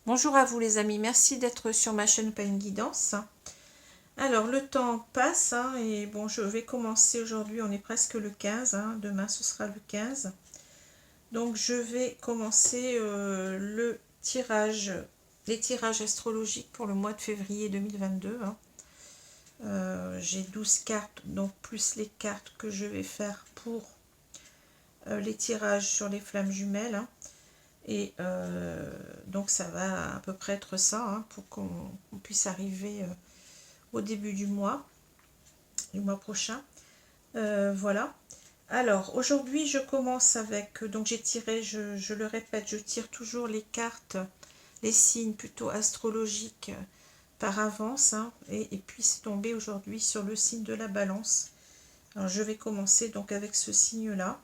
Bonjour à vous les amis, merci d'être sur ma chaîne Pleine Guidance. Alors le temps passe et bon, je vais commencer aujourd'hui, on est presque le 15, demain ce sera le 15. Donc je vais commencer les tirages astrologiques pour le mois de février 2022. J'ai 12 cartes, donc plus les cartes que je vais faire pour les tirages sur les flammes jumelles. Et donc ça va à peu près être ça, pour qu'on puisse arriver au début du mois prochain. Voilà. Alors aujourd'hui je commence avec, donc j'ai tiré, je le répète, je tire toujours les cartes, les signes plutôt astrologiques par avance, et puis c'est tombé aujourd'hui sur le signe de la Balance. Alors je vais commencer donc avec ce signe là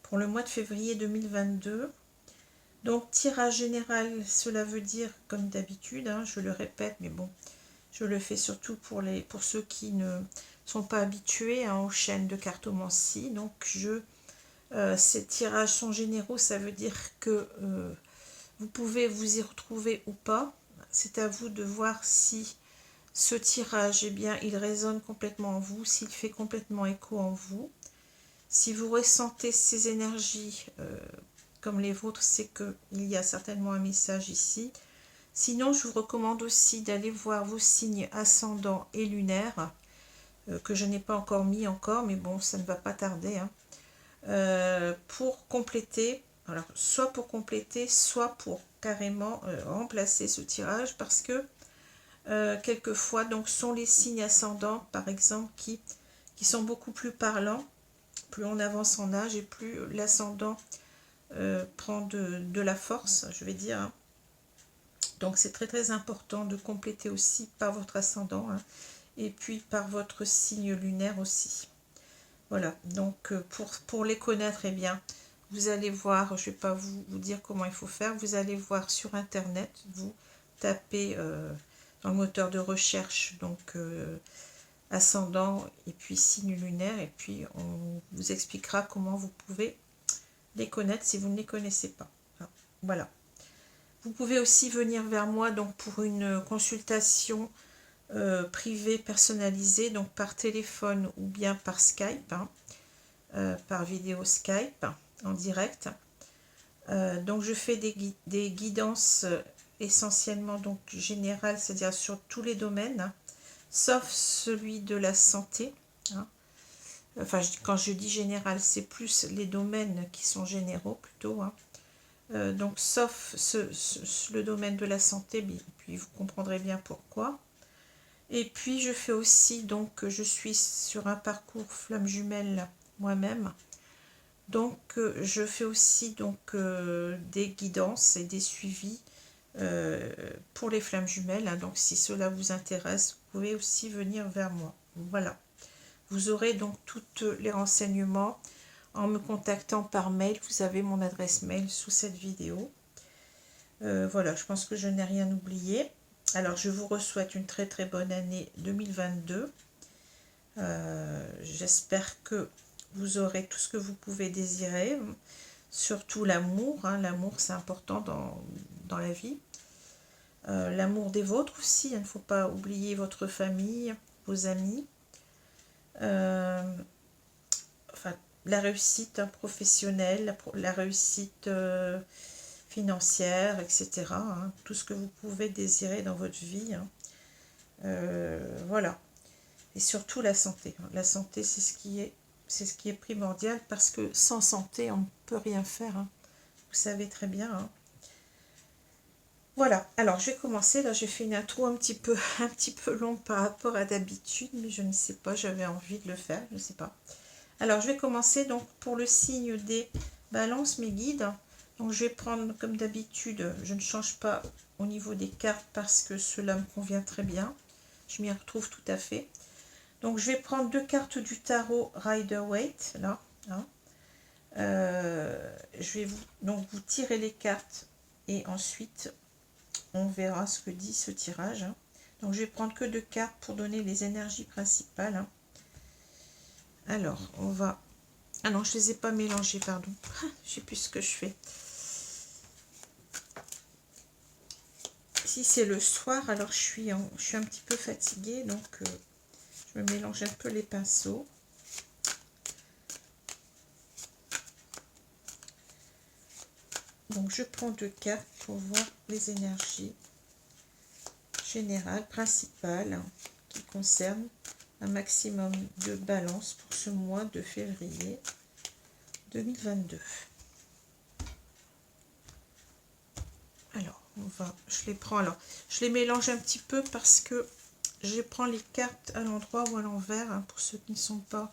pour le mois de février 2022. Donc tirage général, cela veut dire comme d'habitude, je le répète, mais bon, je le fais surtout pour ceux qui ne sont pas habitués aux chaînes de cartomancie. Donc ces tirages sont généraux, ça veut dire que vous pouvez vous y retrouver ou pas. C'est à vous de voir si ce tirage, bien, il résonne complètement en vous, s'il fait complètement écho en vous. Si vous ressentez ces énergies comme les vôtres, c'est qu'il y a certainement un message ici. Sinon, je vous recommande aussi d'aller voir vos signes ascendants et lunaires, que je n'ai pas encore mis mais bon, ça ne va pas tarder, pour compléter, alors soit pour compléter, soit pour carrément remplacer ce tirage, parce que quelquefois, donc, sont les signes ascendants, par exemple, qui sont beaucoup plus parlants. Plus on avance en âge et plus l'ascendant prend de la force, je vais dire. Donc c'est très très important de compléter aussi par votre ascendant, et puis par votre signe lunaire aussi. Voilà, donc pour les connaître, eh bien, vous allez voir, je ne vais pas vous dire comment il faut faire, vous allez voir sur internet, vous tapez dans le moteur de recherche, donc ascendant et puis signe lunaire, et puis on vous expliquera comment vous pouvez les connaître si vous ne les connaissez pas. Voilà. Vous pouvez aussi venir vers moi donc pour une consultation privée personnalisée, donc par téléphone ou bien par Skype, par vidéo Skype en direct. Donc je fais des guidances essentiellement donc générales, c'est-à-dire sur tous les domaines, sauf celui de la santé. Enfin, quand je dis général, c'est plus les domaines qui sont généraux plutôt. Donc sauf le domaine de la santé, puis vous comprendrez bien pourquoi. Et puis je fais aussi, donc je suis sur un parcours flamme jumelle moi-même, donc je fais aussi donc des guidances et des suivis pour les flammes jumelles, donc si cela vous intéresse, vous pouvez aussi venir vers moi. Voilà, vous aurez donc tous les renseignements en me contactant par mail. Vous avez mon adresse mail sous cette vidéo. Voilà, je pense que je n'ai rien oublié. Alors, je vous souhaite une très très bonne année 2022. J'espère que vous aurez tout ce que vous pouvez désirer. Surtout l'amour. L'amour, c'est important dans la vie. L'amour des vôtres aussi. Il ne faut pas oublier votre famille, vos amis. Enfin, la réussite professionnelle, la réussite financière, etc. Tout ce que vous pouvez désirer dans votre vie. Voilà. Et surtout la santé. La santé, c'est ce qui est primordial, parce que sans santé, on ne peut rien faire. Vous savez très bien. Voilà. Alors, je vais commencer. Là, j'ai fait une intro un petit peu longue par rapport à d'habitude, mais je ne sais pas, j'avais envie de le faire, je ne sais pas. Alors, je vais commencer donc pour le signe des balances, mes guides. Donc, je vais prendre comme d'habitude, je ne change pas au niveau des cartes parce que cela me convient très bien. Je m'y retrouve tout à fait. Donc, je vais prendre 2 cartes du tarot Rider-Waite, là. Je vais vous tirer les cartes et ensuite, on verra ce que dit ce tirage. Donc, je vais prendre que 2 cartes pour donner les énergies principales. Alors, on va... Ah non, je ne les ai pas mélangées, pardon. Je ne sais plus ce que je fais. ici c'est le soir, alors je suis un petit peu fatiguée, donc je me mélange un peu les pinceaux. Donc je prends 2 cartes pour voir les énergies générales, principales, qui concernent un maximum de balance pour ce mois de février 2022. Alors, je les prends, alors, je les mélange un petit peu parce que je prends les cartes à l'endroit ou à l'envers, hein, pour ceux qui ne sont pas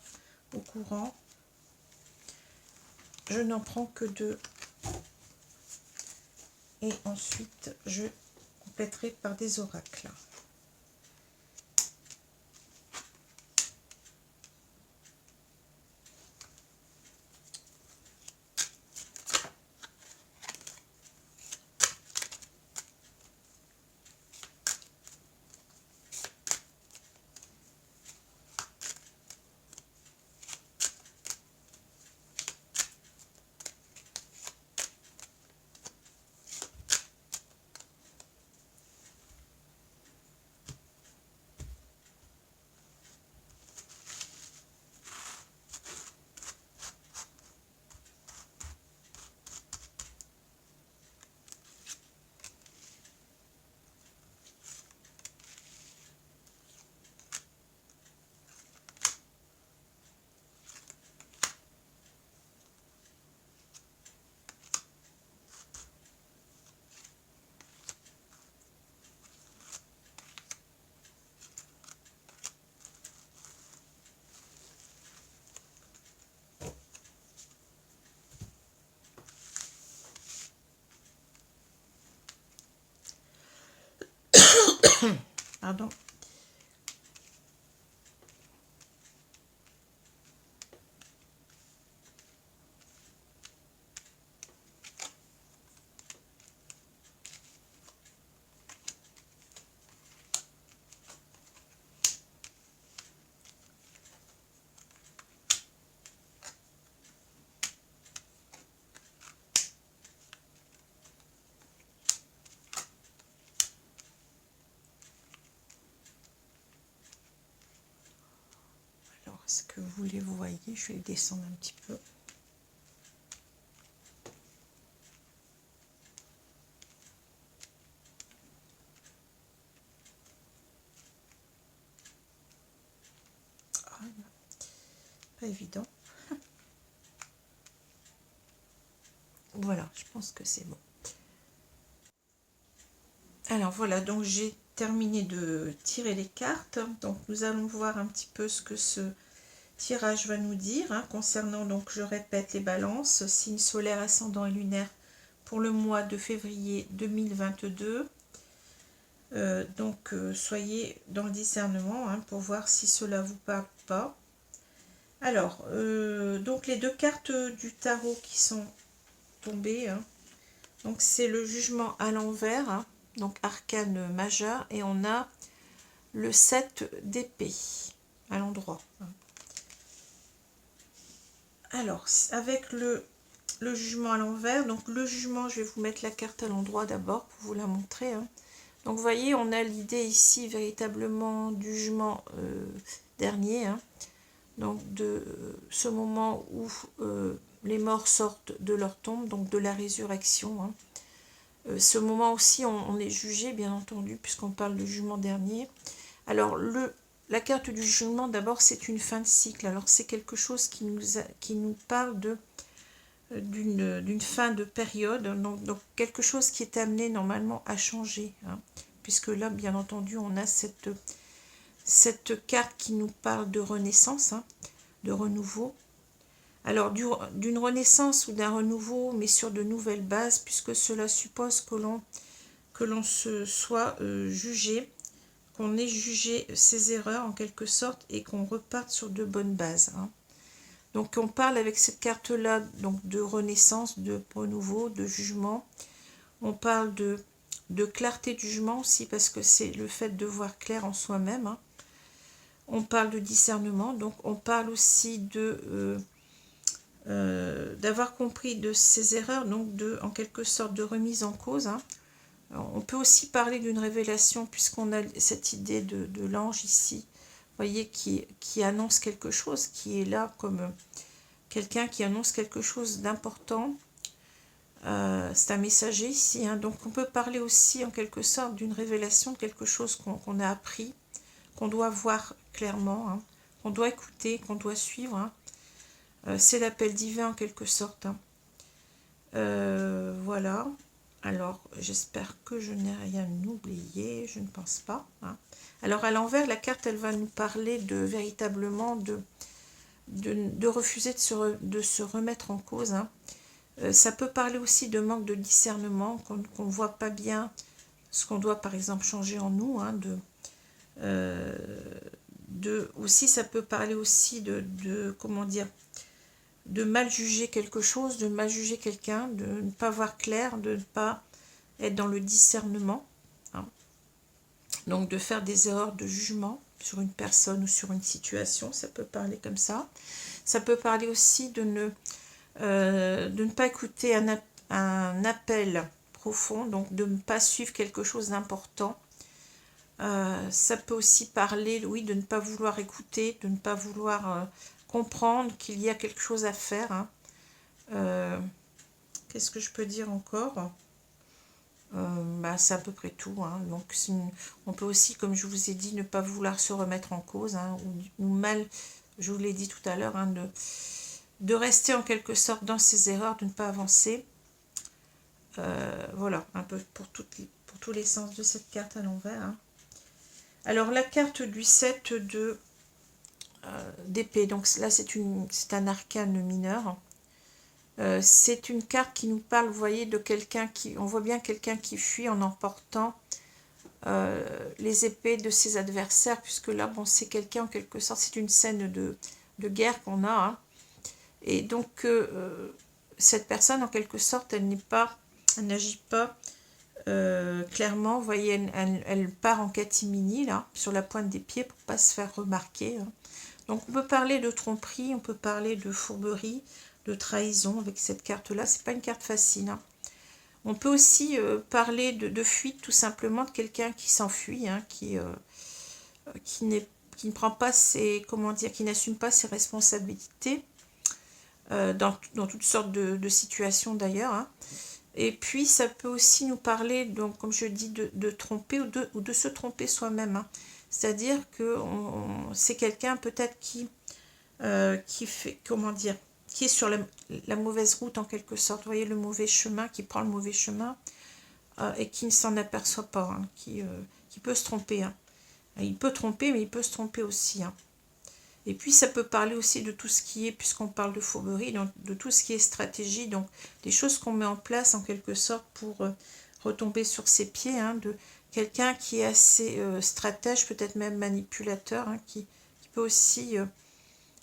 au courant. Je n'en prends que 2. Et ensuite, je compléterai par des oracles. Pardon. Alors, est-ce que vous les voyez? Je vais les descendre un petit peu. Ah, pas évident. Voilà, je pense que c'est bon. Alors voilà, donc j'ai terminé de tirer les cartes. Donc nous allons voir un petit peu ce que ce tirage va nous dire, hein, concernant, donc je répète, les balances, signes solaires, ascendant et lunaire pour le mois de février 2022. Soyez dans le discernement, hein, pour voir si cela vous parle ou pas. Alors, donc les 2 cartes du tarot qui sont tombées, hein, donc c'est le jugement à l'envers, hein, donc arcane majeur, et on a le 7 d'épée à l'endroit. Alors, avec le jugement à l'envers, donc le jugement, je vais vous mettre la carte à l'endroit d'abord pour vous la montrer, hein. Donc vous voyez, on a l'idée ici véritablement du jugement dernier, hein, donc de ce moment où les morts sortent de leur tombe, donc de la résurrection, hein. Ce moment aussi, on est jugé, bien entendu, puisqu'on parle de jugement dernier. Alors, la carte du jugement, d'abord, c'est une fin de cycle. Alors, c'est quelque chose qui nous parle d'une fin de période, donc quelque chose qui est amené normalement à changer, hein, puisque là, bien entendu, on a cette carte qui nous parle de renaissance, hein, de renouveau. Alors, d'une renaissance ou d'un renouveau, mais sur de nouvelles bases, puisque cela suppose que l'on se soit jugé, qu'on ait jugé ses erreurs en quelque sorte, et qu'on reparte sur de bonnes bases, hein. Donc, on parle avec cette carte-là donc de renaissance, de renouveau, de jugement. On parle de clarté du jugement aussi, parce que c'est le fait de voir clair en soi-même, hein. On parle de discernement, donc on parle aussi d'avoir compris de ses erreurs, donc en quelque sorte de remise en cause, hein, On peut aussi parler d'une révélation, puisqu'on a cette idée de l'ange ici, vous voyez, qui annonce quelque chose, qui est là comme quelqu'un qui annonce quelque chose d'important. C'est un messager ici, hein. Donc on peut parler aussi en quelque sorte d'une révélation, de quelque chose qu'on a appris, qu'on doit voir clairement, hein, qu'on doit écouter, qu'on doit suivre, hein. C'est l'appel divin en quelque sorte, hein. Voilà. Alors, j'espère que je n'ai rien oublié, je ne pense pas, hein. Alors, à l'envers, la carte, elle va nous parler de véritablement de refuser de se remettre en cause, hein. Ça peut parler aussi de manque de discernement, qu'on ne voit pas bien ce qu'on doit, par exemple, changer en nous, hein, aussi, ça peut parler aussi comment dire, de mal juger quelque chose, de mal juger quelqu'un, de ne pas voir clair, de ne pas être dans le discernement, hein. Donc de faire des erreurs de jugement sur une personne ou sur une situation, ça peut parler comme ça. Ça peut parler aussi de ne pas écouter un appel profond, donc de ne pas suivre quelque chose d'important. Ça peut aussi parler, oui, de ne pas vouloir écouter, de ne pas vouloir comprendre qu'il y a quelque chose à faire, hein. Qu'est-ce que je peux dire encore? C'est à peu près tout, hein. Donc on peut aussi, comme je vous ai dit, ne pas vouloir se remettre en cause, hein, ou mal, je vous l'ai dit tout à l'heure, hein, de rester en quelque sorte dans ses erreurs, de ne pas avancer. Voilà, un peu pour tous les sens de cette carte à l'envers, hein. Alors la carte du 7 d'épée, donc là c'est un arcane mineur. C'est une carte qui nous parle, vous voyez, de quelqu'un on voit bien quelqu'un qui fuit en emportant les épées de ses adversaires, puisque là, bon, c'est quelqu'un en quelque sorte, c'est une scène de guerre qu'on a, hein. Et donc, cette personne, en quelque sorte, elle n'agit pas clairement, vous voyez, elle part en catimini, là, sur la pointe des pieds, pour pas se faire remarquer, hein. Donc, on peut parler de tromperie, on peut parler de fourberie, de trahison avec cette carte-là. C'est pas une carte facile, hein. On peut aussi parler de fuite, tout simplement, de quelqu'un qui s'enfuit, hein, qui ne prend pas comment dire, qui n'assume pas ses responsabilités dans toutes sortes de situations d'ailleurs, hein. Et puis ça peut aussi nous parler, donc comme je dis, de tromper ou de se tromper soi-même, hein. C'est-à-dire que c'est quelqu'un peut-être qui fait, comment dire, qui est sur la mauvaise route en quelque sorte, vous voyez, le mauvais chemin, qui prend le mauvais chemin et qui ne s'en aperçoit pas, hein, qui peut se tromper, hein. Il peut tromper, mais il peut se tromper aussi, hein. Et puis ça peut parler aussi de tout ce qui est, puisqu'on parle de fourberie, donc de tout ce qui est stratégie, donc des choses qu'on met en place en quelque sorte pour retomber sur ses pieds, hein, de quelqu'un qui est assez stratège, peut-être même manipulateur, hein, qui peut aussi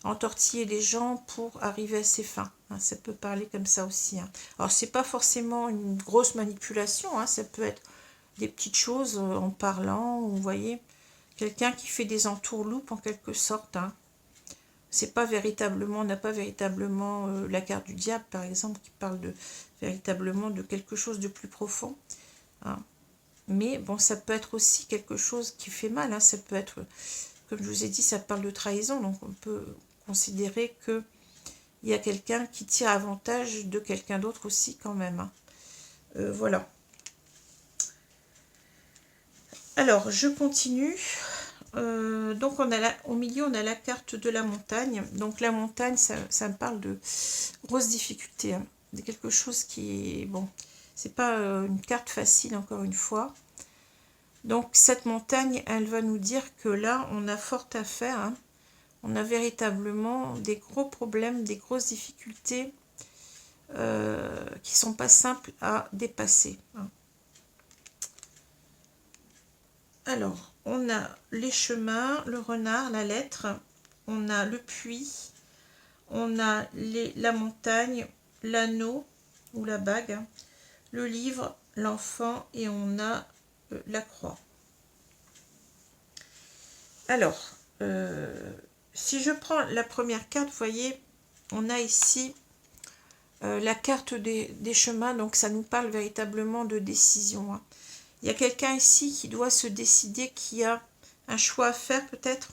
entortiller les gens pour arriver à ses fins, hein. Ça peut parler comme ça aussi, hein. Alors c'est pas forcément une grosse manipulation, hein, ça peut être des petites choses en parlant, vous voyez, quelqu'un qui fait des entourloupes en quelque sorte, hein. C'est pas véritablement, on n'a pas véritablement la carte du diable par exemple qui parle véritablement de quelque chose de plus profond, hein. Mais bon, ça peut être aussi quelque chose qui fait mal, hein. Ça peut être, comme je vous ai dit, ça parle de trahison, donc on peut considérer que il y a quelqu'un qui tire avantage de quelqu'un d'autre aussi quand même, hein. Voilà. Alors je continue. Donc au milieu on a la carte de la montagne. Donc la montagne, ça me parle de grosses difficultés, hein. De quelque chose qui est, bon, c'est pas une carte facile encore une fois. Donc cette montagne, elle va nous dire que là on a fort à faire, hein. On a véritablement des gros problèmes, des grosses difficultés qui sont pas simples à dépasser, hein. Alors, on a les chemins, le renard, la lettre, on a le puits, on a la montagne, l'anneau ou la bague, hein, le livre, l'enfant et on a la croix. Alors, si je prends la première carte, vous voyez, on a ici la carte des chemins, donc ça nous parle véritablement de décision, hein. Il y a quelqu'un ici qui doit se décider, qui a un choix à faire peut-être,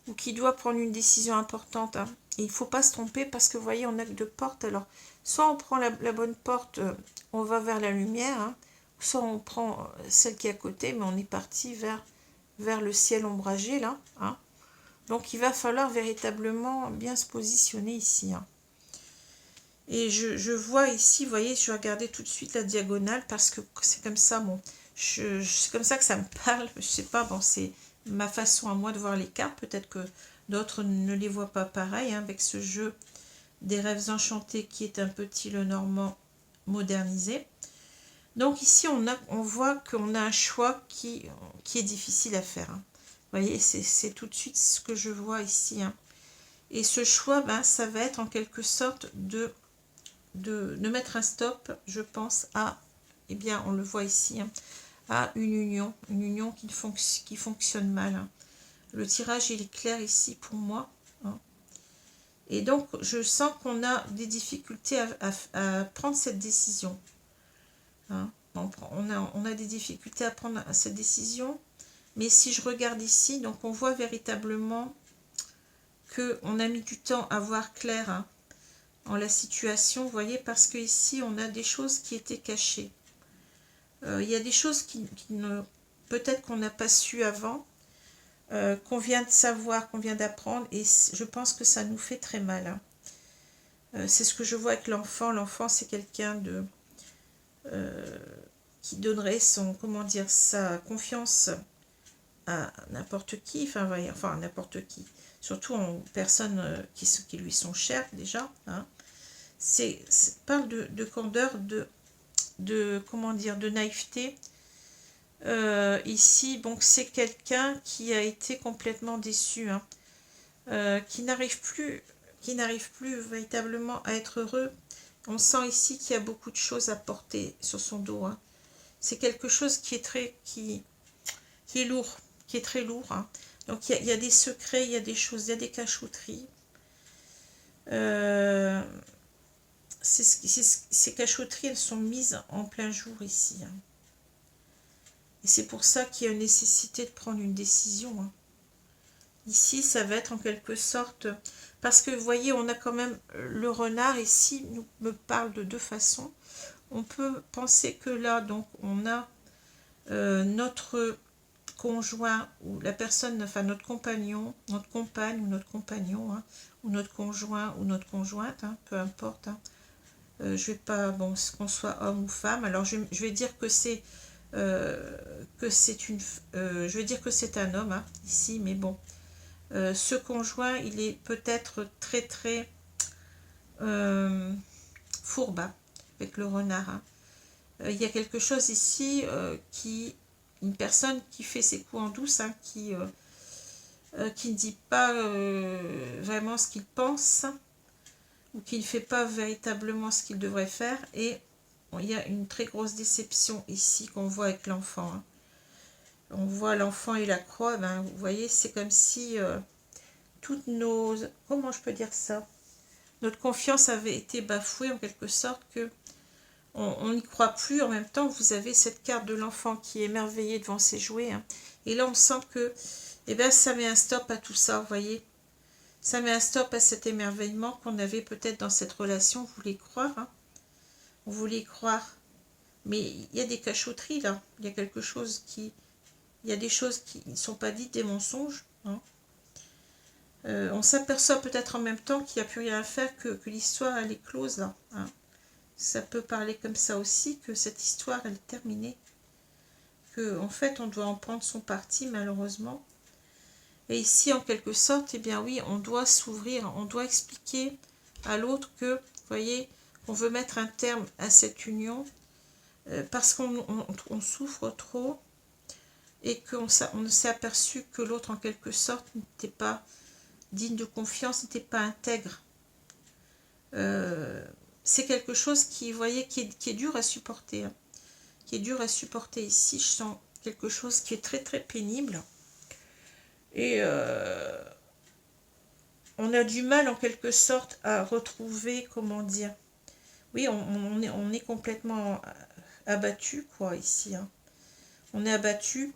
ou qui doit prendre une décision importante. Hein. Et il ne faut pas se tromper parce que vous voyez, on a que deux portes. Alors, soit on prend la bonne porte, on va vers la lumière, hein, soit on prend celle qui est à côté, mais on est parti vers le ciel ombragé là. Hein. Donc, il va falloir véritablement bien se positionner ici. Hein. Et je vois ici, vous voyez, je vais regarder tout de suite la diagonale parce que c'est comme ça, bon, c'est comme ça que ça me parle. Je sais pas, bon, c'est ma façon à moi de voir les cartes. Peut-être que d'autres ne les voient pas pareil, hein, avec ce jeu des rêves enchantés qui est un petit Lenormand modernisé. Donc ici, on voit qu'on a un choix qui est difficile à faire. Hein. Vous voyez, c'est tout de suite ce que je vois ici. Hein. Et ce choix, ben, ça va être en quelque sorte de mettre un stop, je pense, à, eh bien, on le voit ici, hein, à une union qui fonctionne mal. Hein. Le tirage, il est clair ici pour moi. Hein. Et donc, je sens qu'on a des difficultés à prendre cette décision. Hein. On a des difficultés à prendre cette décision. Mais si je regarde ici, donc on voit véritablement qu'on a mis du temps à voir clair, hein, en la situation, vous voyez, parce que ici on a des choses qui étaient cachées. Il y a des choses qui ne, peut-être qu'on n'a pas su avant, qu'on vient de savoir, qu'on vient d'apprendre, et je pense que ça nous fait très mal. Hein. C'est ce que je vois avec l'enfant. L'enfant, c'est quelqu'un de qui donnerait son, comment dire, sa confiance à n'importe qui, enfin à n'importe qui, surtout en personnes qui lui sont chères déjà. Hein. Parle de candeur, comment dire, de naïveté. Ici, donc c'est quelqu'un qui a été complètement déçu, hein, qui n'arrive plus véritablement à être heureux. On sent ici qu'il y a beaucoup de choses à porter sur son dos. Hein. C'est quelque chose qui est lourd, qui est très lourd. Hein. Donc il y a des secrets, il y a des choses, il y a des cachotteries. Ces cachotteries, elles sont mises en plein jour ici. Hein. Et c'est pour ça qu'il y a une nécessité de prendre une décision. Hein. Ici, ça va être en quelque sorte... Parce que, vous voyez, on a quand même le renard ici, nous me parle de deux façons. On peut penser que là, donc, on a notre conjoint, ou la personne, enfin notre compagnon, notre compagne ou notre compagnon, hein, ou notre conjoint ou notre conjointe, hein, peu importe. Hein. Je vais pas, bon, qu'on soit homme ou femme. Alors, je vais dire que c'est je vais dire que c'est un homme, hein, ici, mais bon. Ce conjoint, il est peut-être très très fourbe, hein, avec le renard. Hein. Il y a quelque chose ici une personne qui fait ses coups en douce, hein, qui ne dit pas vraiment ce qu'il pense, ou qui ne fait pas véritablement ce qu'il devrait faire. Et bon, il y a une très grosse déception ici qu'on voit avec l'enfant. Hein. On voit l'enfant et la croix, ben, vous voyez, c'est comme si toutes nos... Comment je peux dire ça? Notre confiance avait été bafouée en quelque sorte, que on n'y croit plus. En même temps, vous avez cette carte de l'enfant qui est émerveillé devant ses jouets. Hein. Et là, on sent que eh ben, ça met un stop à tout ça, vous voyez. Ça met un stop à cet émerveillement qu'on avait peut-être dans cette relation. Vous voulez croire, hein. On voulait croire. Mais il y a des cachotteries, là. Il y a quelque chose qui... Il y a des choses qui ne sont pas dites, des mensonges. Hein. On s'aperçoit peut-être en même temps qu'il n'y a plus rien à faire, que l'histoire, elle est close, là. Hein. Ça peut parler comme ça aussi, que cette histoire, elle est terminée. Que, en fait, on doit en prendre son parti, malheureusement. Et ici, en quelque sorte, eh bien oui, on doit s'ouvrir, on doit expliquer à l'autre que, vous voyez, on veut mettre un terme à cette union parce qu'on souffre trop et qu'on s'est aperçu que l'autre, en quelque sorte, n'était pas digne de confiance, n'était pas intègre. C'est quelque chose qui, vous voyez, qui est dur à supporter. Hein, qui est dur à supporter ici. Je sens quelque chose qui est très très pénible. Et on a du mal en quelque sorte à retrouver, comment dire, oui, on est complètement abattu, quoi, ici. Hein. on est abattu.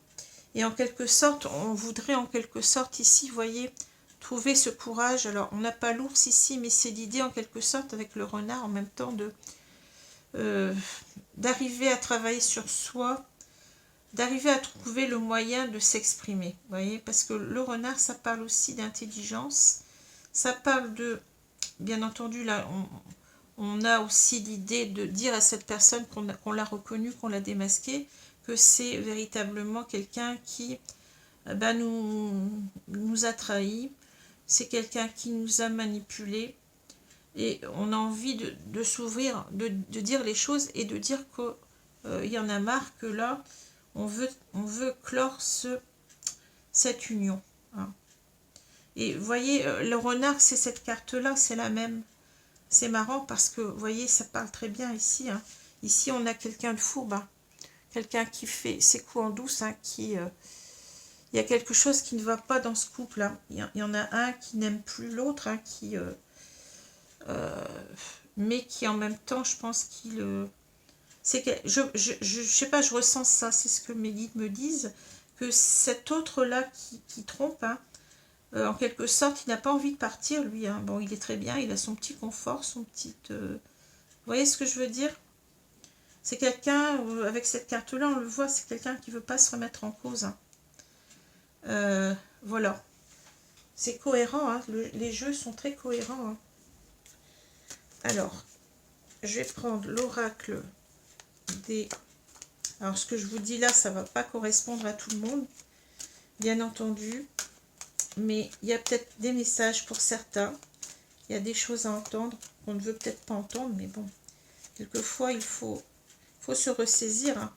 Et en quelque sorte, on voudrait en quelque sorte ici, vous voyez, trouver ce courage. Alors, on n'a pas l'ours ici, mais c'est l'idée en quelque sorte avec le renard en même temps de d'arriver à travailler sur soi, d'arriver à trouver le moyen de s'exprimer. Vous voyez, parce que le renard, ça parle aussi d'intelligence. Ça parle de, bien entendu, là, on a aussi l'idée de dire à cette personne qu'on l'a reconnue, qu'on l'a démasquée, que c'est véritablement quelqu'un qui nous a trahis, c'est quelqu'un qui nous a manipulés, et on a envie de s'ouvrir, de dire les choses et de dire qu'il y en a marre, que là, on veut clore cette union. Hein. Et vous voyez, le renard, c'est cette carte-là, c'est la même. C'est marrant parce que, vous voyez, ça parle très bien ici. Hein. Ici, on a quelqu'un de fourbe, hein. Quelqu'un qui fait ses coups en douce, hein, il y a quelque chose qui ne va pas dans ce couple-là. Il y en a un qui n'aime plus l'autre, hein, mais qui en même temps, je pense qu'il... je sais pas, je ressens ça, c'est ce que mes guides me disent, que cet autre-là qui trompe, hein, en quelque sorte, il n'a pas envie de partir, lui. Hein. Bon, il est très bien, il a son petit confort, son petit... Vous voyez ce que je veux dire? C'est quelqu'un, avec cette carte-là, on le voit, c'est quelqu'un qui ne veut pas se remettre en cause. Hein. Voilà. C'est cohérent, hein. Les jeux sont très cohérents. Hein. Alors, je vais prendre l'oracle des... Alors, ce que je vous dis là, ça ne va pas correspondre à tout le monde, bien entendu. Mais il y a peut-être des messages pour certains. Il y a des choses à entendre qu'on ne veut peut-être pas entendre, mais bon. Quelquefois, il faut se ressaisir. Hein.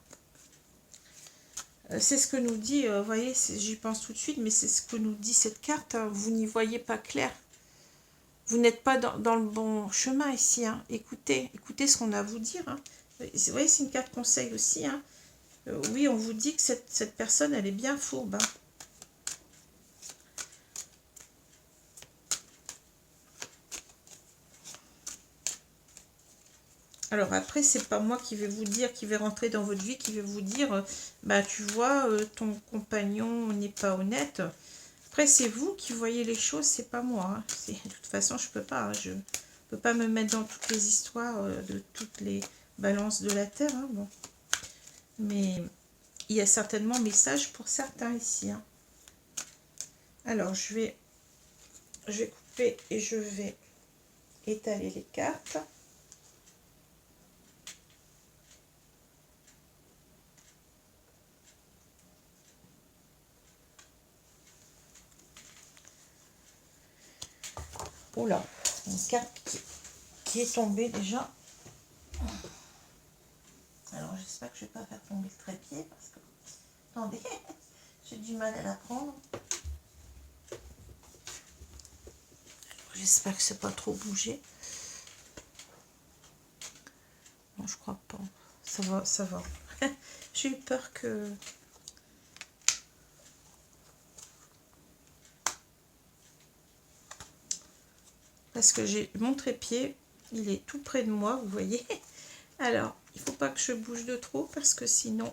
C'est ce que nous dit, vous voyez, j'y pense tout de suite, mais c'est ce que nous dit cette carte. Hein. Vous n'y voyez pas clair. Vous n'êtes pas dans le bon chemin ici. Hein. Écoutez ce qu'on a à vous dire. Hein. Vous voyez, c'est une carte conseil aussi. Hein. Oui, on vous dit que cette personne, elle est bien fourbe. Hein. Alors après, c'est pas moi qui vais vous dire, qui vais rentrer dans votre vie, qui vais vous dire, bah tu vois, ton compagnon n'est pas honnête. Après, c'est vous qui voyez les choses, c'est pas moi. Hein. De toute façon, je peux pas. Hein. Je peux pas me mettre dans toutes les histoires de toutes les balances de la Terre. Hein. Bon. Mais il y a certainement message pour certains ici. Hein. Alors, je vais couper et je vais étaler les cartes. Oh là, une carte qui est tombée déjà. Alors j'espère que je ne vais pas faire tomber le trépied parce que... Attendez, j'ai du mal à la prendre. J'espère que c'est pas trop bougé. Non, je crois pas. Ça va, ça va. J'ai eu peur que... Parce que j'ai mon trépied, il est tout près de moi, vous voyez. Alors, il ne faut pas que je bouge de trop parce que sinon,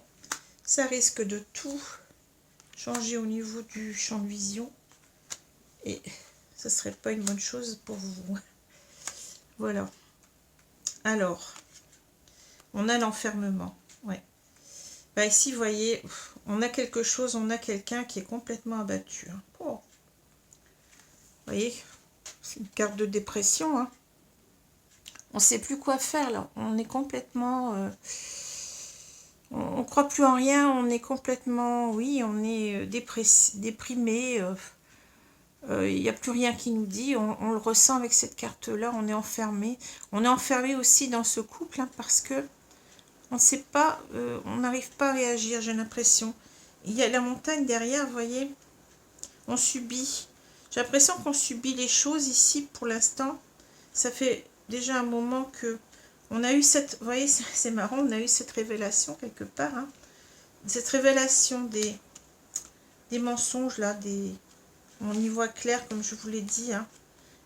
ça risque de tout changer au niveau du champ de vision. Et ça serait pas une bonne chose pour vous. Voilà. Alors, on a l'enfermement. Ouais. Bah ici, vous voyez, on a quelque chose, on a quelqu'un qui est complètement abattu. Hein. Oh. Vous voyez, c'est une carte de dépression. Hein. On ne sait plus quoi faire là. On est complètement... on ne croit plus en rien. On est complètement... Oui, on est déprimé. Il n'y a plus rien qui nous dit. On le ressent avec cette carte-là. On est enfermé. On est enfermé aussi dans ce couple hein, parce que on ne sait pas... on n'arrive pas à réagir, j'ai l'impression. Il y a la montagne derrière, vous voyez. On subit. J'ai l'impression qu'on subit les choses ici pour l'instant. Ça fait déjà un moment que on a eu cette... Vous voyez, c'est marrant, on a eu cette révélation quelque part. Hein. Cette révélation des mensonges, là, on y voit clair, comme je vous l'ai dit. Hein.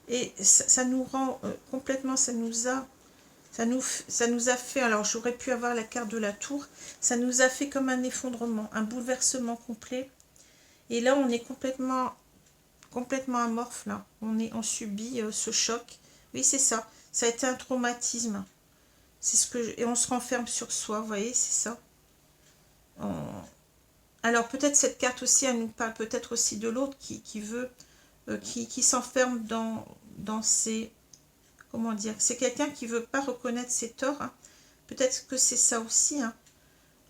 Et ça nous rend complètement... Ça Ça nous a fait, alors j'aurais pu avoir la carte de la tour, ça nous a fait comme un effondrement, un bouleversement complet. Et là, on est complètement amorphe, là. On subit ce choc. Oui, c'est ça. Ça a été un traumatisme. C'est ce que et on se renferme sur soi, vous voyez, c'est ça. Alors, peut-être cette carte aussi, elle nous parle peut-être aussi de l'autre qui veut, qui s'enferme dans ses... Comment dire? C'est quelqu'un qui ne veut pas reconnaître ses torts. Hein. Peut-être que c'est ça aussi. Hein.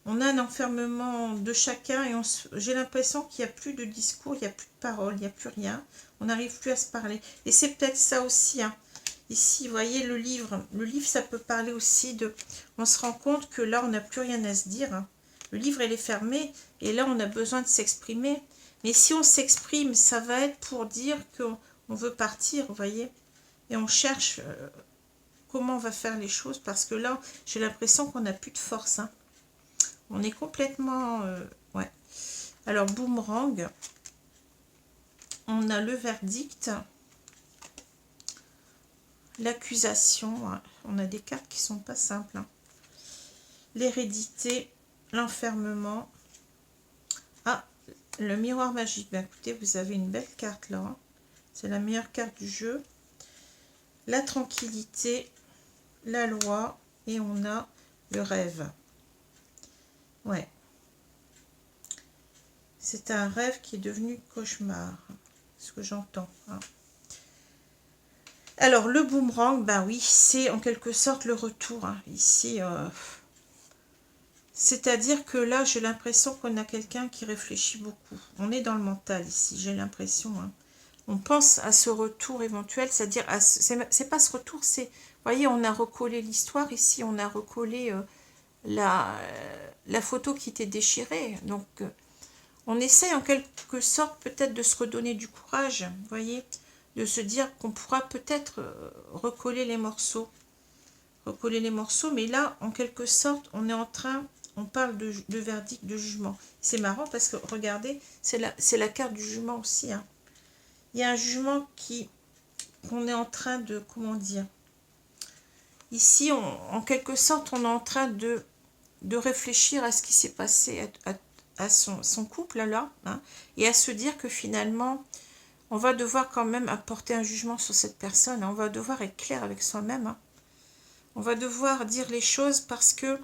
On a un enfermement de chacun et j'ai l'impression qu'il n'y a plus de discours, il n'y a plus de parole, il n'y a plus rien. On n'arrive plus à se parler. Et c'est peut-être ça aussi. Hein. Ici, vous voyez le livre. Le livre, ça peut parler aussi de... On se rend compte que là, on n'a plus rien à se dire. Hein. Le livre, il est fermé et là, on a besoin de s'exprimer. Mais si on s'exprime, ça va être pour dire qu'on veut partir, vous voyez. Et on cherche comment on va faire les choses parce que là, j'ai l'impression qu'on n'a plus de force. Hein. On est complètement... ouais. Alors, boomerang. On a le verdict. L'accusation. Hein. On a des cartes qui sont pas simples. Hein. L'hérédité. L'enfermement. Ah, le miroir magique. Ben, écoutez, vous avez une belle carte là. Hein. C'est la meilleure carte du jeu. La tranquillité. La loi. Et on a le rêve. Ouais. C'est un rêve qui est devenu cauchemar. Ce que j'entends. Hein. Alors, le boomerang, ben oui, c'est en quelque sorte le retour. Hein. Ici, c'est-à-dire que là, j'ai l'impression qu'on a quelqu'un qui réfléchit beaucoup. On est dans le mental ici, j'ai l'impression. Hein. On pense à ce retour éventuel, c'est-à-dire, c'est pas ce retour, c'est... Vous voyez, on a recollé l'histoire ici, on a recollé la photo qui était déchirée. Donc, on essaye en quelque sorte peut-être de se redonner du courage, vous voyez, de se dire qu'on pourra peut-être recoller les morceaux. Recoller les morceaux, mais là, en quelque sorte, on est en train, on parle de verdict, de jugement. C'est marrant parce que, regardez, c'est la carte du jugement aussi. Hein. Il y a un jugement qu'on est en train de, comment dire, ici, en quelque sorte, on est en train de réfléchir à ce qui s'est passé à son couple là, hein, et à se dire que finalement, on va devoir quand même apporter un jugement sur cette personne. Hein, on va devoir être clair avec soi-même. Hein. On va devoir dire les choses parce que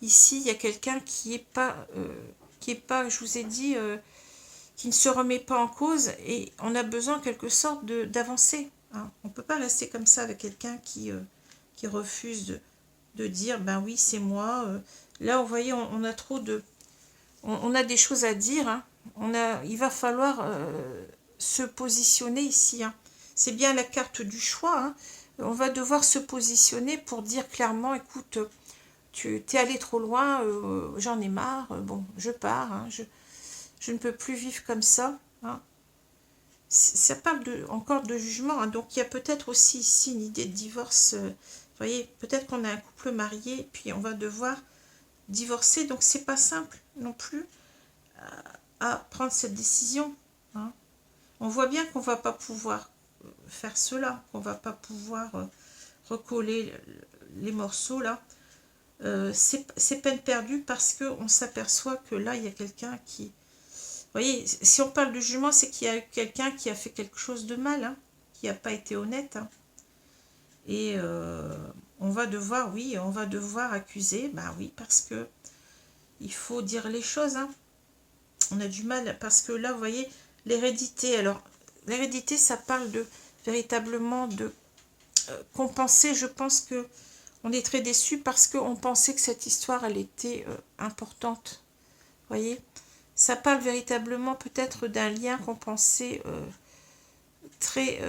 ici, il y a quelqu'un qui est pas, je vous ai dit, qui ne se remet pas en cause et on a besoin en quelque sorte d'avancer. Hein. On ne peut pas rester comme ça avec quelqu'un qui refuse de dire, ben oui, c'est moi. Là, vous voyez, on a trop de... On a des choses à dire. Hein. Il va falloir se positionner ici. Hein. C'est bien la carte du choix. Hein. On va devoir se positionner pour dire clairement, écoute, tu t'es allé trop loin, j'en ai marre, bon, je pars, hein, je ne peux plus vivre comme ça. Hein. Ça parle encore de jugement, hein, donc il y a peut-être aussi ici une idée de divorce. Vous voyez, peut-être qu'on a un couple marié, puis on va devoir divorcer, donc c'est pas simple non plus à prendre cette décision. Hein. On voit bien qu'on va pas pouvoir faire cela, qu'on va pas pouvoir recoller les morceaux là. C'est peine perdue parce qu'on s'aperçoit que là, il y a quelqu'un qui... Vous voyez, si on parle de jugement, c'est qu'il y a eu quelqu'un qui a fait quelque chose de mal, hein, qui n'a pas été honnête. Hein. Et on va devoir, oui, on va devoir accuser, bah oui, parce que il faut dire les choses. Hein. On a du mal, parce que là, vous voyez, l'hérédité. Alors, l'hérédité, ça parle de véritablement de compenser. Je pense que on est très déçus parce qu'on pensait que cette histoire, elle était importante. Vous voyez, ça parle véritablement peut-être d'un lien qu'on pensait très...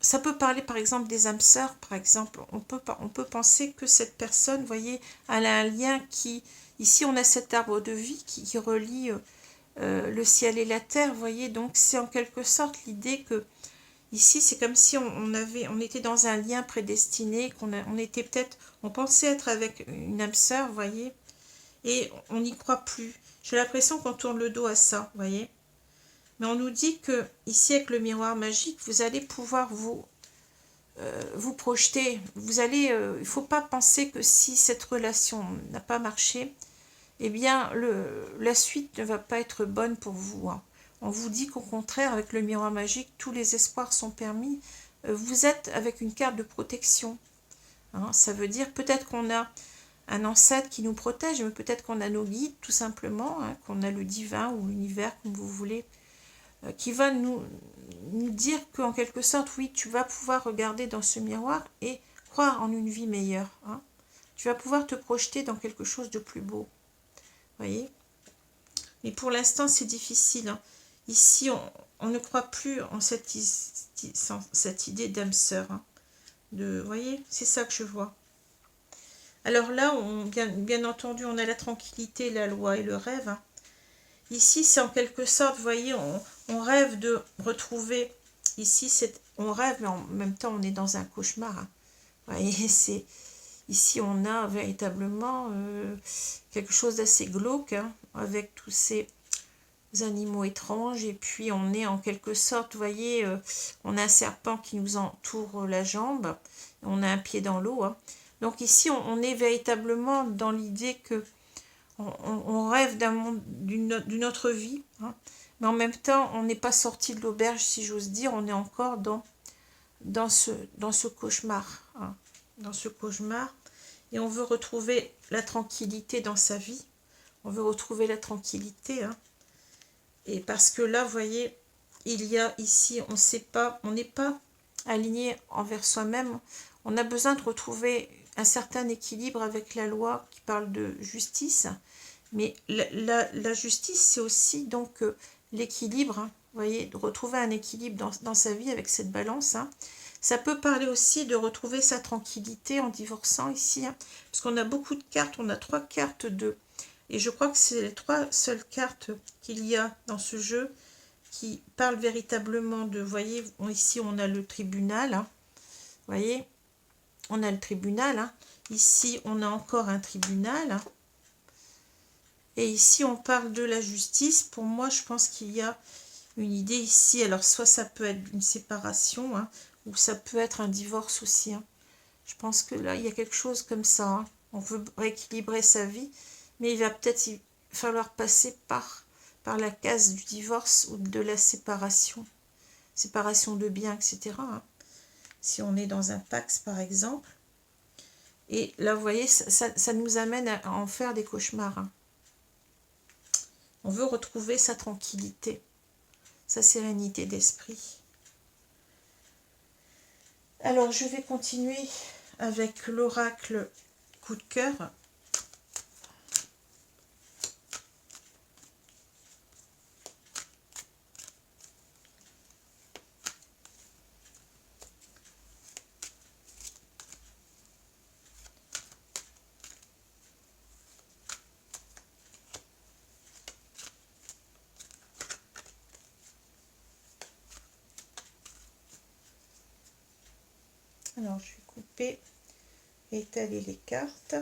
ça peut parler par exemple des âmes sœurs, par exemple. On peut penser que cette personne, vous voyez, elle a un lien qui... Ici, on a cet arbre de vie qui relie le ciel et la terre, vous voyez. Donc, c'est en quelque sorte l'idée que ici, c'est comme si on était dans un lien prédestiné, on pensait être avec une âme sœur, vous voyez, et on n'y croit plus. J'ai l'impression qu'on tourne le dos à ça, vous voyez. Mais on nous dit que, ici, avec le miroir magique, vous allez pouvoir vous vous projeter. Vous allez, il ne faut pas penser que si cette relation n'a pas marché, eh bien, la suite ne va pas être bonne pour vous. Hein. On vous dit qu'au contraire, avec le miroir magique, tous les espoirs sont permis. Vous êtes avec une carte de protection. Hein. Ça veut dire peut-être qu'on a un ancêtre qui nous protège, mais peut-être qu'on a nos guides, tout simplement, hein, qu'on a le divin ou l'univers, comme vous voulez, qui va nous dire qu'en quelque sorte, oui, tu vas pouvoir regarder dans ce miroir et croire en une vie meilleure. Hein. Tu vas pouvoir te projeter dans quelque chose de plus beau. Voyez, mais pour l'instant c'est difficile. Hein. Ici on ne croit plus en cette idée d'âme sœur. Hein. Vous voyez, c'est ça que je vois. Alors là, bien entendu, on a la tranquillité, la loi et le rêve. Hein. Ici, c'est en quelque sorte, vous voyez, on rêve de retrouver. Ici, on rêve, mais en même temps, on est dans un cauchemar. Hein. Vous voyez, ici, on a véritablement quelque chose d'assez glauque, hein, avec tous ces animaux étranges. Et puis, on est en quelque sorte, vous voyez, on a un serpent qui nous entoure la jambe. On a un pied dans l'eau. Hein. Donc ici, on est véritablement dans l'idée que on rêve d'un monde, d'une autre vie. Hein. Mais en même temps, on n'est pas sorti de l'auberge, si j'ose dire. On est encore dans ce cauchemar. Hein. Dans ce cauchemar. Et on veut retrouver la tranquillité dans sa vie. On veut retrouver la tranquillité. Hein. Et parce que là, vous voyez, il y a ici, on sait pas, on n'est pas aligné envers soi-même. On a besoin de retrouver un certain équilibre avec la loi qui parle de justice. Mais la justice, c'est aussi donc l'équilibre. Hein, vous voyez, de retrouver un équilibre dans sa vie avec cette balance. Hein. Ça peut parler aussi de retrouver sa tranquillité en divorçant ici. Hein, parce qu'on a beaucoup de cartes. On a 3 cartes et je crois que c'est les 3 seules cartes qu'il y a dans ce jeu qui parlent véritablement de... Vous voyez, ici on a le tribunal. Hein, vous voyez, on a le tribunal. Hein, ici on a encore un tribunal. Hein, et ici on parle de la justice. Pour moi, je pense qu'il y a une idée ici. Alors soit ça peut être une séparation, hein, ou ça peut être un divorce aussi. Hein. Je pense que là, il y a quelque chose comme ça. Hein. On veut rééquilibrer sa vie. Mais il va peut-être falloir passer par la case du divorce ou de la séparation. Séparation de biens, etc. Hein. Si on est dans un Pax, par exemple. Et là, vous voyez, ça nous amène à en faire des cauchemars. Hein. On veut retrouver sa tranquillité, sa sérénité d'esprit. Alors, je vais continuer avec l'oracle coup de cœur. Alors, je vais couper et étaler les cartes.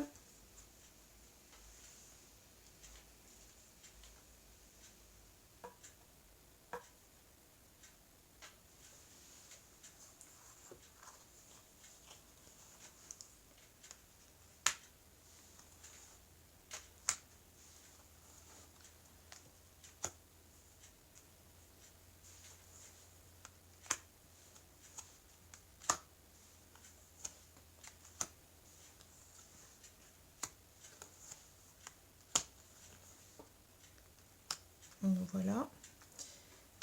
Voilà.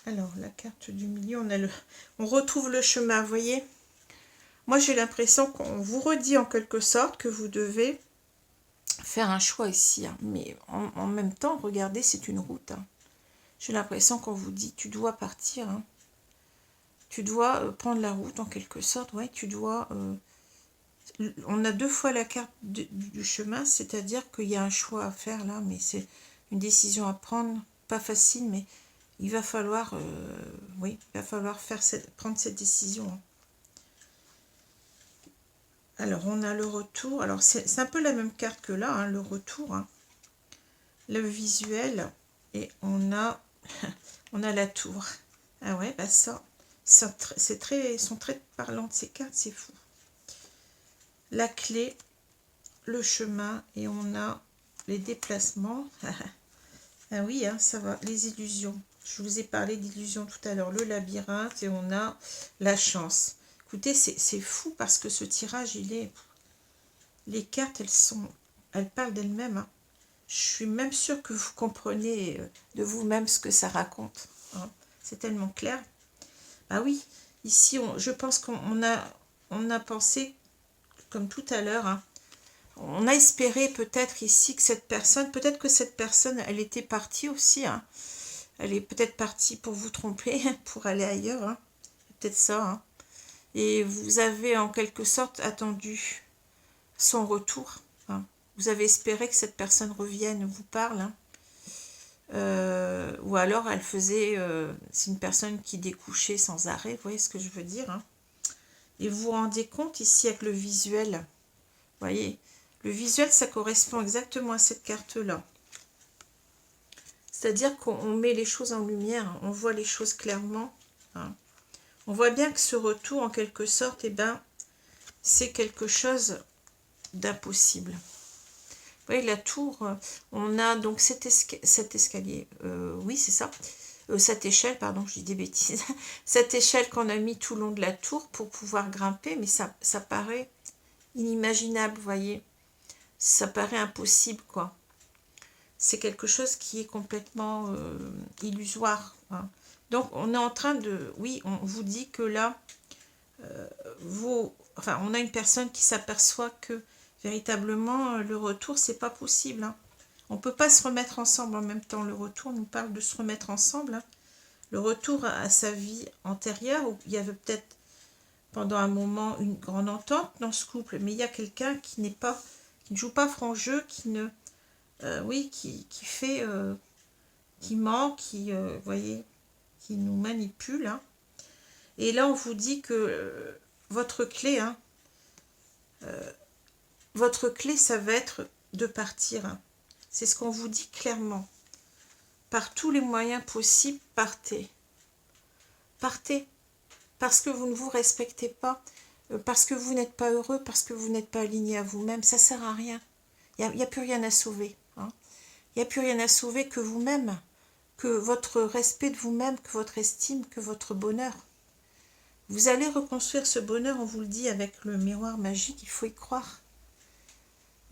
Alors, la carte du milieu, on retrouve le chemin, vous voyez. Moi, j'ai l'impression qu'on vous redit en quelque sorte que vous devez faire un choix ici. Hein. Mais en même temps, regardez, c'est une route. Hein. J'ai l'impression qu'on vous dit, tu dois partir. Hein. Tu dois prendre la route en quelque sorte. Ouais, tu dois... on a 2 fois la carte du chemin, c'est-à-dire qu'il y a un choix à faire là, mais c'est une décision à prendre. Pas facile, mais il va falloir, oui, il va falloir prendre cette décision. Hein. Alors, on a le retour. Alors, c'est un peu la même carte que là, hein, le retour. Hein. Le visuel. Et on a, on a la tour. Ah ouais, bah ça, sont très parlantes ces cartes, c'est fou. La clé, le chemin, et on a les déplacements. Ah oui, hein, ça va, les illusions. Je vous ai parlé d'illusions tout à l'heure, le labyrinthe, et on a la chance. Écoutez, c'est fou parce que ce tirage, il est... Les cartes, elles parlent d'elles-mêmes, hein. Je suis même sûre que vous comprenez de vous-même ce que ça raconte, hein. C'est tellement clair. Ah oui, ici, je pense qu'on a pensé, comme tout à l'heure, hein, on a espéré peut-être ici que peut-être que cette personne, elle était partie aussi, hein. Elle est peut-être partie pour vous tromper, pour aller ailleurs, hein. Peut-être ça, hein. Et vous avez en quelque sorte attendu son retour, hein. Vous avez espéré que cette personne revienne, vous parle, hein. Ou alors elle faisait... c'est une personne qui découchait sans arrêt, vous voyez ce que je veux dire, hein. Et vous vous rendez compte ici avec le visuel, vous voyez, le visuel, ça correspond exactement à cette carte-là. C'est-à-dire qu'on met les choses en lumière, hein, on voit les choses clairement, hein. On voit bien que ce retour, en quelque sorte, eh ben, c'est quelque chose d'impossible. Vous voyez, la tour, on a donc cet escalier, oui, c'est ça, cette échelle, pardon, je dis des bêtises, cette échelle qu'on a mis tout le long de la tour pour pouvoir grimper, mais ça paraît inimaginable, vous voyez, ça paraît impossible, quoi. C'est quelque chose qui est complètement illusoire, hein. Donc, on est en train de... Oui, on vous dit que là, on a une personne qui s'aperçoit que véritablement, le retour, c'est pas possible, hein. On ne peut pas se remettre ensemble en même temps. Le retour nous parle de se remettre ensemble, hein. Le retour à sa vie antérieure, où il y avait peut-être pendant un moment une grande entente dans ce couple, mais il y a quelqu'un qui ne joue pas franc jeu, qui ne... oui, qui fait... qui ment, vous voyez, qui nous manipule, hein. Et là, on vous dit que votre clé, hein, votre clé, ça va être de partir, hein. C'est ce qu'on vous dit clairement. Par tous les moyens possibles, partez. Partez. Parce que vous ne vous respectez pas, parce que vous n'êtes pas heureux, parce que vous n'êtes pas aligné à vous-même, ça ne sert à rien. Il n'y a plus rien à sauver, hein. Il n'y a plus rien à sauver que vous-même, que votre respect de vous-même, que votre estime, que votre bonheur. Vous allez reconstruire ce bonheur, on vous le dit, avec le miroir magique, il faut y croire.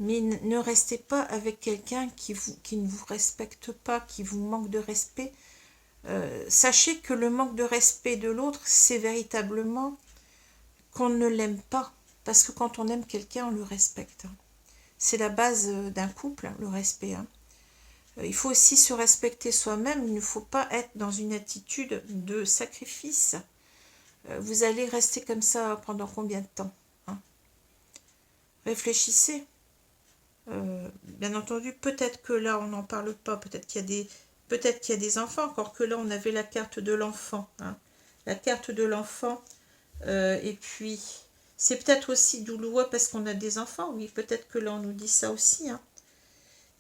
Mais ne restez pas avec quelqu'un qui ne vous respecte pas, qui vous manque de respect. Sachez que le manque de respect de l'autre, c'est véritablement qu'on ne l'aime pas. Parce que quand on aime quelqu'un, on le respecte. C'est la base d'un couple, le respect, hein. Il faut aussi se respecter soi-même. Il ne faut pas être dans une attitude de sacrifice. Vous allez rester comme ça pendant combien de temps, hein? Réfléchissez. Bien entendu, peut-être que là, on n'en parle pas. Peut-être qu'il y a des enfants. Encore que là, on avait la carte de l'enfant, hein. La carte de l'enfant. Et puis, c'est peut-être aussi douloureux parce qu'on a des enfants. Oui, peut-être que là, on nous dit ça aussi, hein.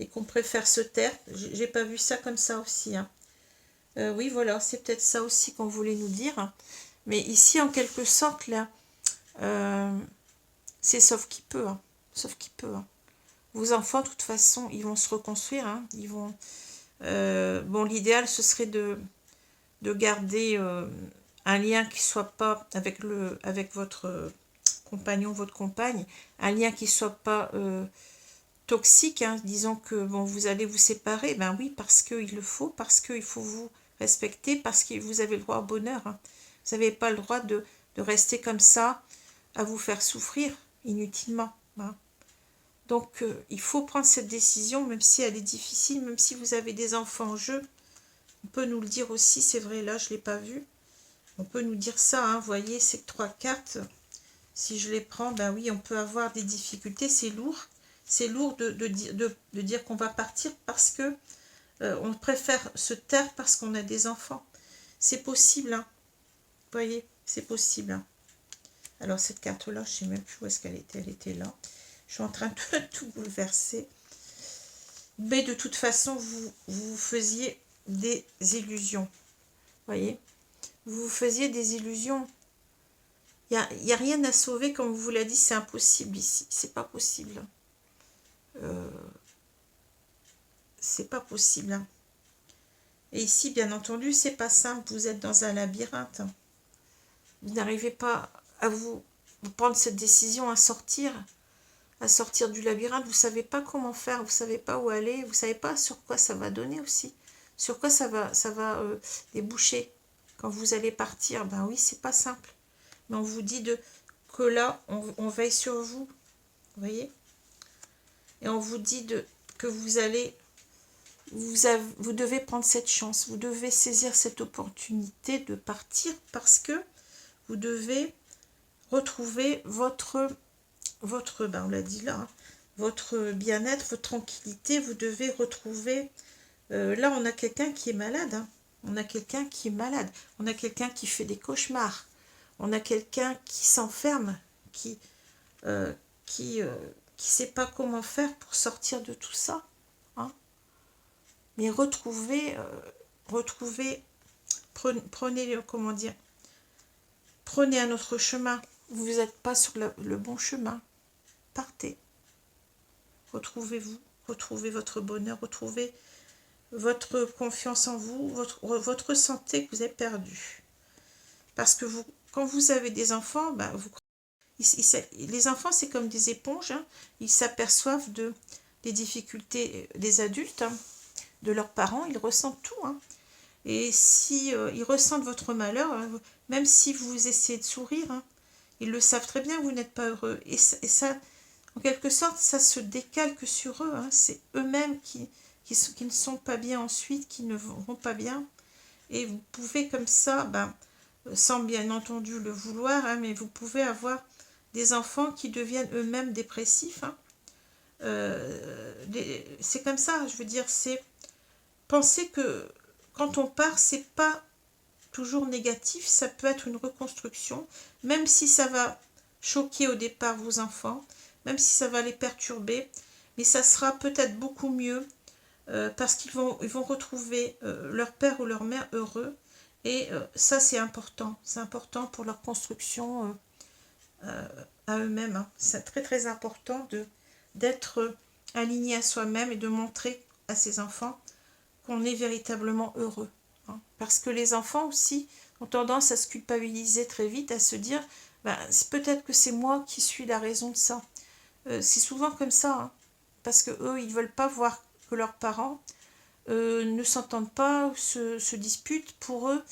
Et qu'on préfère se taire. J'ai pas vu ça comme ça aussi, hein. Oui, voilà, c'est peut-être ça aussi qu'on voulait nous dire. Mais ici, en quelque sorte, là, c'est sauf qui peut, hein. Sauf qui peut, hein. Vos enfants, de toute façon, ils vont se reconstruire, hein. Ils vont... bon, l'idéal, ce serait de garder un lien qui soit pas avec votre compagnon, votre compagne, un lien qui soit pas toxique, hein. Disons que bon, vous allez vous séparer, ben oui, parce qu'il le faut, parce qu'il faut vous respecter, parce que vous avez le droit au bonheur, hein. Vous n'avez pas le droit de rester comme ça, à vous faire souffrir inutilement, hein. Donc, il faut prendre cette décision, même si elle est difficile, même si vous avez des enfants en jeu. On peut nous le dire aussi, c'est vrai, là, je ne l'ai pas vu. On peut nous dire ça, hein, vous voyez, ces 3 cartes, si je les prends, ben oui, on peut avoir des difficultés, c'est lourd. C'est lourd de dire qu'on va partir parce que on préfère se taire parce qu'on a des enfants. C'est possible, hein. Vous voyez, c'est possible, hein. Alors, cette carte-là, je ne sais même plus où est-ce qu'elle était. Elle était là. Je suis en train de tout bouleverser. Mais de toute façon, vous faisiez des illusions. Voyez, vous vous faisiez des illusions. Il n'y a rien à sauver, comme vous l'a dit, c'est impossible ici. C'est pas possible. C'est pas possible. Hein. Et ici, bien entendu, c'est pas simple. Vous êtes dans un labyrinthe. Vous n'arrivez pas à vous prendre cette décision, à sortir du labyrinthe. Vous savez pas comment faire, vous savez pas où aller, vous savez pas sur quoi ça va donner aussi. Sur quoi ça va déboucher quand vous allez partir. Ben oui, c'est pas simple. Mais on vous dit que là, on veille sur vous. Vous voyez? Et on vous dit que vous allez... Vous devez prendre cette chance. Vous devez saisir cette opportunité de partir parce que vous devez retrouver votre ben on l'a dit là, hein, votre bien-être, votre tranquillité. Vous devez retrouver... là, on a quelqu'un qui est malade. Hein. On a quelqu'un qui est malade. On a quelqu'un qui fait des cauchemars. On a quelqu'un qui s'enferme, qui sait pas comment faire pour sortir de tout ça. Hein. Mais retrouvez, prenez, comment dire, prenez un autre chemin. Vous n'êtes pas sur le bon chemin. Partez. Retrouvez-vous, retrouvez votre bonheur, retrouvez votre confiance en vous, votre santé que vous avez perdue. Parce que quand vous avez des enfants, ben les enfants, c'est comme des éponges. Hein. Ils s'aperçoivent des difficultés des adultes, hein, de leurs parents. Ils ressentent tout. Hein. Et si ils ressentent votre malheur, hein, même si vous essayez de sourire, hein, ils le savent très bien que vous n'êtes pas heureux. Et ça, en quelque sorte, ça se décalque sur eux. Hein. C'est eux-mêmes qui ne sont pas bien ensuite, qui ne vont pas bien. Et vous pouvez comme ça, ben, sans bien entendu le vouloir, hein, mais vous pouvez avoir des enfants qui deviennent eux-mêmes dépressifs. Hein. C'est comme ça, je veux dire, c'est penser que quand on part, c'est pas toujours négatif, ça peut être une reconstruction, même si ça va choquer au départ vos enfants, même si ça va les perturber, mais ça sera peut-être beaucoup mieux parce qu'ils vont retrouver leur père ou leur mère heureux, et ça c'est important pour leur construction à eux-mêmes. Hein. C'est très très important d'être aligné à soi-même et de montrer à ses enfants qu'on est véritablement heureux. Hein. Parce que les enfants aussi ont tendance à se culpabiliser très vite, à se dire ben, peut-être que c'est moi qui suis la raison de ça. C'est souvent comme ça, hein, parce que eux, ils veulent pas voir que leurs parents ne s'entendent pas ou se disputent. Pour eux,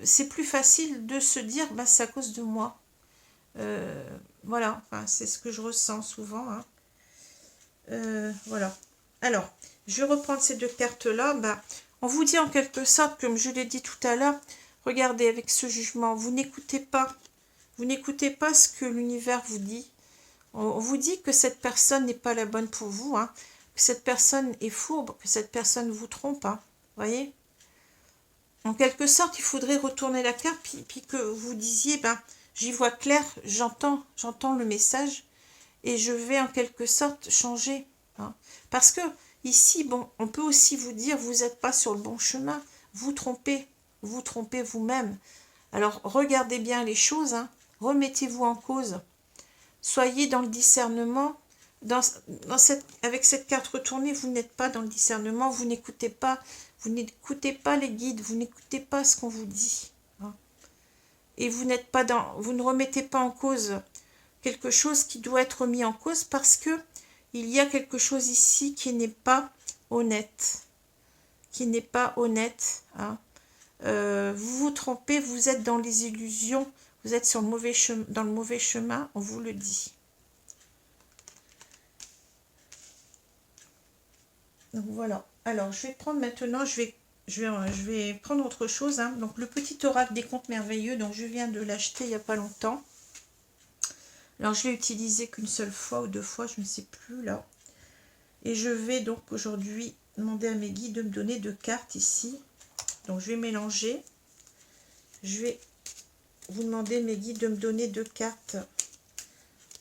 c'est plus facile de se dire ben, c'est à cause de moi. Voilà, enfin, c'est ce que je ressens souvent. Hein. Voilà. Alors, je vais reprendre ces deux cartes-là. Ben, on vous dit en quelque sorte, comme je l'ai dit tout à l'heure, regardez avec ce jugement, vous n'écoutez pas ce que l'univers vous dit. On vous dit que cette personne n'est pas la bonne pour vous, hein, que cette personne est fourbe, que cette personne vous trompe. Hein, voyez ? En quelque sorte, il faudrait retourner la carte, puis que vous disiez, ben, j'y vois clair, j'entends le message, et je vais en quelque sorte changer. Hein. Parce que ici, bon, on peut aussi vous dire, vous n'êtes pas sur le bon chemin, vous trompez vous-même. Alors, regardez bien les choses, hein, remettez-vous en cause. Soyez dans le discernement. Avec cette carte retournée, vous n'êtes pas dans le discernement, vous n'écoutez pas les guides, vous n'écoutez pas ce qu'on vous dit. Hein. Et vous ne remettez pas en cause quelque chose qui doit être mis en cause parce que il y a quelque chose ici qui n'est pas honnête. Hein. Vous vous trompez, vous êtes dans les illusions, vous êtes sur dans le mauvais chemin, on vous le dit. Donc voilà. Alors, je vais prendre maintenant, je vais prendre autre chose. Hein. Donc, le petit oracle des contes merveilleux, donc je viens de l'acheter il n'y a pas longtemps. Alors, je l'ai utilisé qu'une seule fois ou deux fois, je ne sais plus là. Et je vais donc aujourd'hui demander à mes guides de me donner deux cartes ici. Donc, je vais mélanger. Je vais vous demander, mes guides, de me donner deux cartes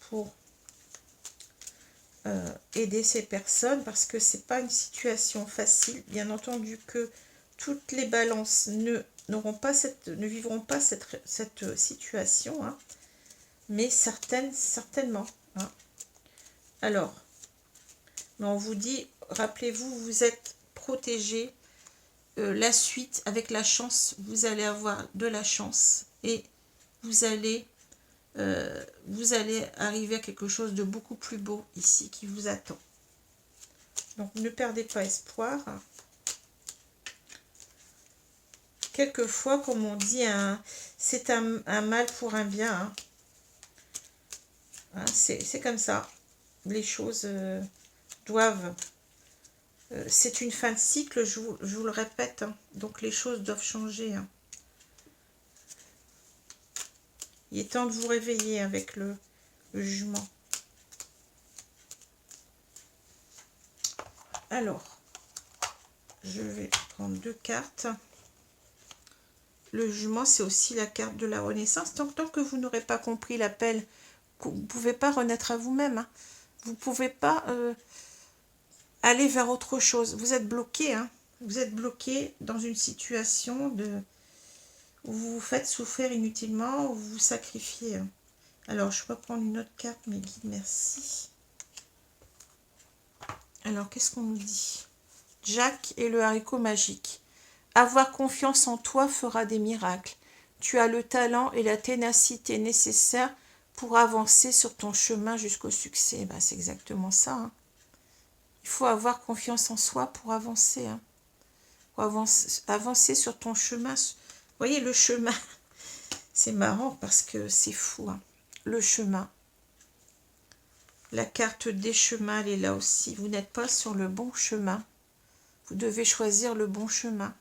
pour aider ces personnes, parce que c'est pas une situation facile. Bien entendu que toutes les balances ne ne vivront pas cette situation, hein, mais certainement. Hein. Alors, on vous dit, rappelez-vous, vous êtes protégé. La suite, avec la chance, vous allez avoir de la chance et vous allez arriver à quelque chose de beaucoup plus beau ici qui vous attend. Donc, ne perdez pas espoir. Quelquefois, comme on dit, c'est un mal pour un bien. Hein. Hein, c'est comme ça. Les choses doivent... c'est une fin de cycle, je vous le répète. Hein. Donc, les choses doivent changer. Hein. Il est temps de vous réveiller avec le jugement. Alors, je vais prendre 2 cartes. Le jugement, c'est aussi la carte de la renaissance. Tant que vous n'aurez pas compris l'appel, vous ne pouvez pas renaître à vous-même. Hein. Vous ne pouvez pas aller vers autre chose. Vous êtes bloqué. Hein. Vous êtes bloqué dans une situation où vous vous faites souffrir inutilement, où vous vous sacrifiez. Hein. Alors, je vais prendre une autre carte, mes guides, merci. Alors, qu'est-ce qu'on nous dit? Jack et le haricot magique. Avoir confiance en toi fera des miracles. Tu as le talent et la ténacité nécessaires pour avancer sur ton chemin jusqu'au succès. Ben, c'est exactement ça. Hein. Il faut avoir confiance en soi pour avancer. Hein. Pour avancer sur ton chemin. Vous voyez, le chemin, c'est marrant parce que c'est fou. Hein. Le chemin. La carte des chemins, elle est là aussi. Vous n'êtes pas sur le bon chemin. Vous devez choisir le bon chemin.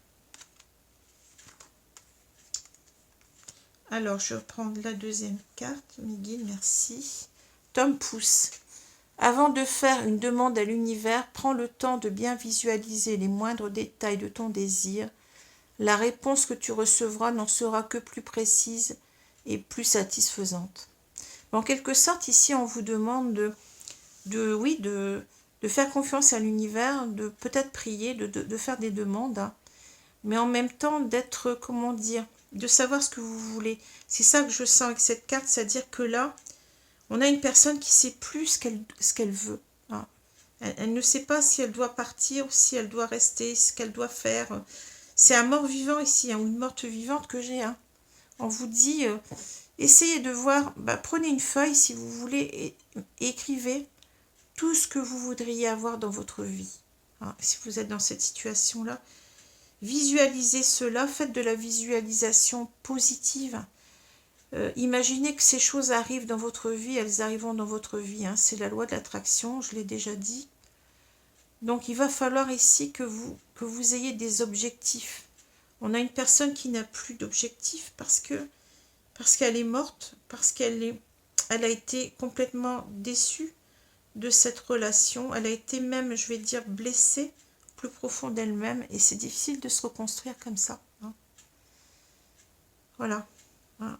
Alors, je vais prendre la deuxième carte. Mes guides, merci. Tom Pouce. Avant de faire une demande à l'univers, prends le temps de bien visualiser les moindres détails de ton désir. La réponse que tu recevras n'en sera que plus précise et plus satisfaisante. En quelque sorte, ici, on vous demande de faire confiance à l'univers, de peut-être prier, de faire des demandes, hein, mais en même temps d'être, comment dire, de savoir ce que vous voulez. C'est ça que je sens avec cette carte, c'est-à-dire que là, on a une personne qui ne sait plus ce qu'elle veut. Hein. Elle ne sait pas si elle doit partir ou si elle doit rester, ce qu'elle doit faire. C'est un mort-vivant ici, hein, ou une morte vivante que j'ai. Hein. On vous dit, essayez de voir, prenez une feuille si vous voulez et écrivez tout ce que vous voudriez avoir dans votre vie. Hein, si vous êtes dans cette situation-là, visualisez cela, faites de la visualisation positive. Imaginez que ces choses arrivent dans votre vie, elles arriveront dans votre vie. Hein, c'est la loi de l'attraction, je l'ai déjà dit. Donc il va falloir ici que vous ayez des objectifs. On a une personne qui n'a plus d'objectifs parce qu'elle est morte, parce qu'elle a été complètement déçue de cette relation. Elle a été même, je vais dire, blessée plus profond d'elle-même. Et c'est difficile de se reconstruire comme ça. Hein. Voilà. Voilà.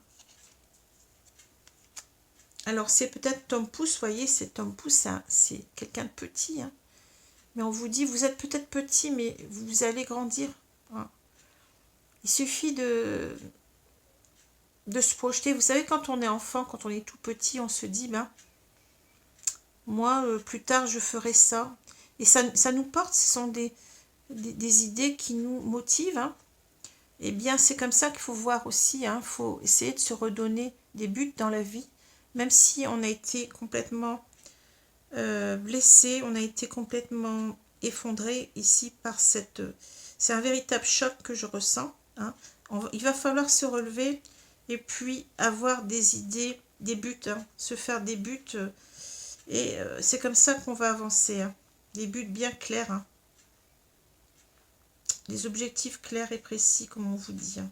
Alors, c'est peut-être Tom Pouce, vous voyez, c'est Tom Pouce, c'est quelqu'un de petit. Hein. Mais on vous dit, vous êtes peut-être petit, mais vous allez grandir. Hein. Il suffit de se projeter. Vous savez, quand on est enfant, quand on est tout petit, on se dit, moi, plus tard, je ferai ça. Et ça nous porte, ce sont des idées qui nous motivent. Hein. Eh bien, c'est comme ça qu'il faut voir aussi. Il faut essayer de se redonner des buts dans la vie. Même si on a été complètement blessé, on a été complètement effondré ici par cette... C'est un véritable choc que je ressens. Hein. Il va falloir se relever et puis avoir des idées, des buts, hein, se faire des buts. Et c'est comme ça qu'on va avancer. Hein. Des buts bien clairs. Hein. Des objectifs clairs et précis, comme on vous dit. Hein.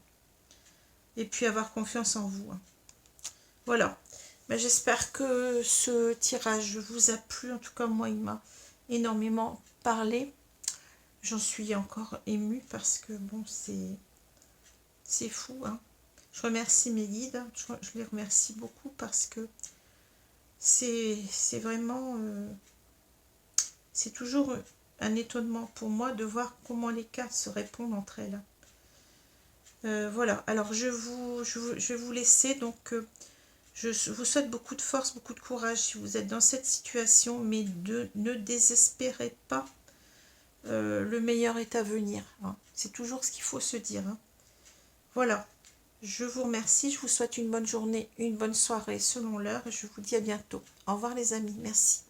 Et puis avoir confiance en vous. Hein. Voilà. J'espère que ce tirage vous a plu. En tout cas, moi, il m'a énormément parlé. J'en suis encore émue parce que, bon, c'est fou. Hein. Je remercie mes guides. Je les remercie beaucoup parce que c'est vraiment... c'est toujours un étonnement pour moi de voir comment les cartes se répondent entre elles. Voilà, alors je vais vous laisser, donc je vous souhaite beaucoup de force, beaucoup de courage si vous êtes dans cette situation, mais ne désespérez pas, le meilleur est à venir, hein. C'est toujours ce qu'il faut se dire, hein. Voilà, je vous remercie, je vous souhaite une bonne journée, une bonne soirée selon l'heure, et je vous dis à bientôt. Au revoir les amis, merci.